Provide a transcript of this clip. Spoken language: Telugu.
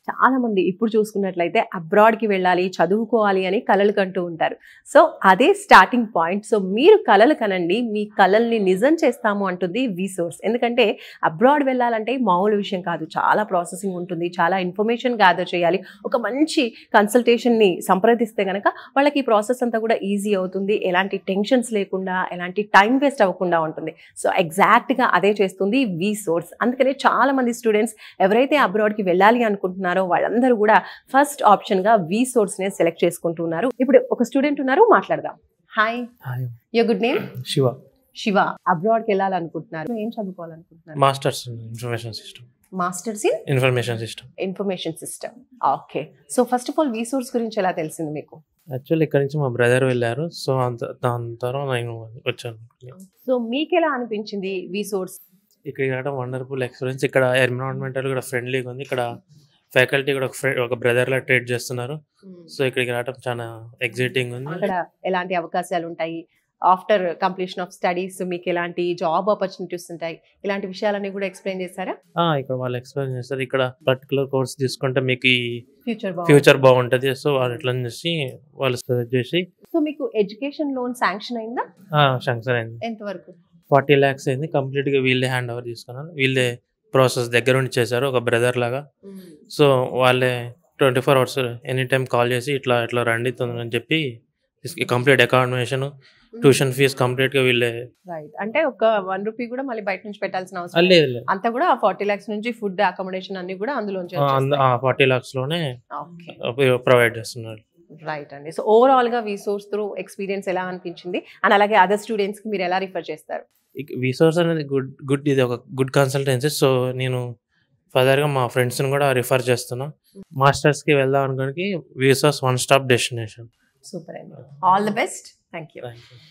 చాలామంది ఇప్పుడు చూసుకున్నట్లయితే అబ్రాడ్‌కి వెళ్ళాలి, చదువుకోవాలి అని కలలు కంటూ ఉంటారు. సో, అదే స్టార్టింగ్ పాయింట్. సో, మీరు కలలు కనండి. మీ కలల్ని నిజం చేస్తాము అంటుంది విసోర్స్. ఎందుకంటే అబ్రాడ్ వెళ్ళాలంటే మామూలు విషయం కాదు. చాలా ప్రాసెసింగ్ ఉంటుంది. చాలా ఇన్ఫర్మేషన్ గ్యాదర్ చేయాలి. ఒక మంచి కన్సల్టేషన్‌ని సంప్రదిస్తే గనక వాళ్ళకి ఈ ప్రాసెస్ అంతా కూడా ఈజీ అవుతుంది. ఎలాంటి టెన్షన్స్ లేకుండా, ఎలాంటి టైం వేస్ట్ అవ్వకుండా ఉంటుంది. సో, ఎగ్జాక్ట్‌గా అదే చేస్తుంది విసోర్స్. అందుకనే చాలామంది స్టూడెంట్స్ ఎవరైతే అబ్రాడ్‌కి వెళ్ళాలి అనుకుంటున్నారో వాళ్ళందరూ కూడా ఫస్ట్ ఆప్షన్‌గా విసోర్స్‌నే సెలెక్ట్ చేసుకుంటున్నారు. ఇప్పుడు ఒక స్టూడెంట్ ఉన్నారు, మాట్లాడదాం. Hi. Hi. Your good name? Shiva. Shiva. అబ్రాడ్‌కి వెళ్ళాలనుకుంటున్నారు. ఏం చదువుకోవాలనుకుంటున్నారు? Masters in information system. Masters in information system. Okay. So first of all విసోర్స్ గురించి ఎలా తెలిసింది మీకు? యాక్చువల్లీ ఇక్కడ నుంచి మా బ్రదర్ వెళ్ళారు. సో దాని తర్వాత నేను వచ్చాను. సో మీకు ఎలా అనిపించింది విసోర్స్? ఇక్కడికి రావడం వండర్ఫుల్ ఎక్స్పీరియన్స్. ఇక్కడ ఎన్విరాన్మెంటల్ కూడా ఫ్రెండ్లీగా ఉంది. ఇక్కడ ఫ్యాకల్టీ కూడా ఒక బ్రదర్ లా ట్రీట్ చేస్తున్నారు. సో ఇక్కడికి రావడం చాలా ఎగ్జైటింగ్ ఉంది. అక్కడ ఎలాంటి అవకాశాలు ఉంటాయి? ఆఫ్టర్ కంప్లీషన్ ఆఫ్ స్టడీస్ మీకు ఎలాంటి జాబ్ ఆపర్చునిటీస్ ఉంటాయి? ఇలాంటి విషయాలన్నీ కూడా ఎక్స్ప్లెయిన్ చేస్తారా? ఇక్కడ వాళ్ళు ఎక్స్ప్లెయిన్ చేస్తారు. ఇక్కడ పర్టికులర్ కోర్స్ తీసుకుంటే మీకు ఫ్యూచర్ బాగుంటది. సో వాళ్ళు ఎట్లా చేసి వాళ్ళు సజెస్ట్ చేసి. సో మీకు ఎడ్యుకేషన్ లోన్ శాంక్షన్ అయిందా? శాంక్షన్ అయింది. ఎంత వరకు? 40 lakhs అయింది. కంప్లీట్ గా వీళ్ళే హ్యాండ్ ఓవర్ తీసుకున్నారు. వీళ్ళే ప్రాసెస్ దగ్గర ఉండి చేశారు, ఒక బ్రదర్ లాగా. సో వాళ్ళే 24 hours ఎనీ టైం కాల్ చేసి ఇట్లా ఇట్లా రండి తొందరని చెప్పి complete accommodation, tuition fees complete గా వీళ్ళే. రైట్. అంటే ఒక 1 రూపీ కూడా మళ్ళీ బయట నుంచి పెట్టాల్సిన అవసరం లేదు. అంతా కూడా 40 lakhs నుంచి ఫుడ్ అకామిడేషన్ అన్ని కూడా అందులోంచి 40 lakhs లోనే ప్రొవైడ్ చేస్తున్నారు. రైట్ అండి. సో ఓవరాల్ గా విసోర్స్ త్రూ ఎక్స్పీరియన్స్ ఎలా అనిపించింది? అండ్ అలాగే అదర్ స్టూడెంట్స్ కి మీరు ఎలా రిఫర్ చేస్తారు? విసోర్స్ అనేది గుడ్ ఇది ఒక గుడ్ కన్సల్టెన్సీ. సో నేను ఫర్దర్ గా మా ఫ్రెండ్స్ ని కూడా రిఫర్ చేస్తున్నా. మాస్టర్స్ కి వెళ్దాం అనుకోనికి విసోర్స్ వన్ స్టాప్ డెస్టినేషన్. సూపర్ అండి. All the best. Thank you.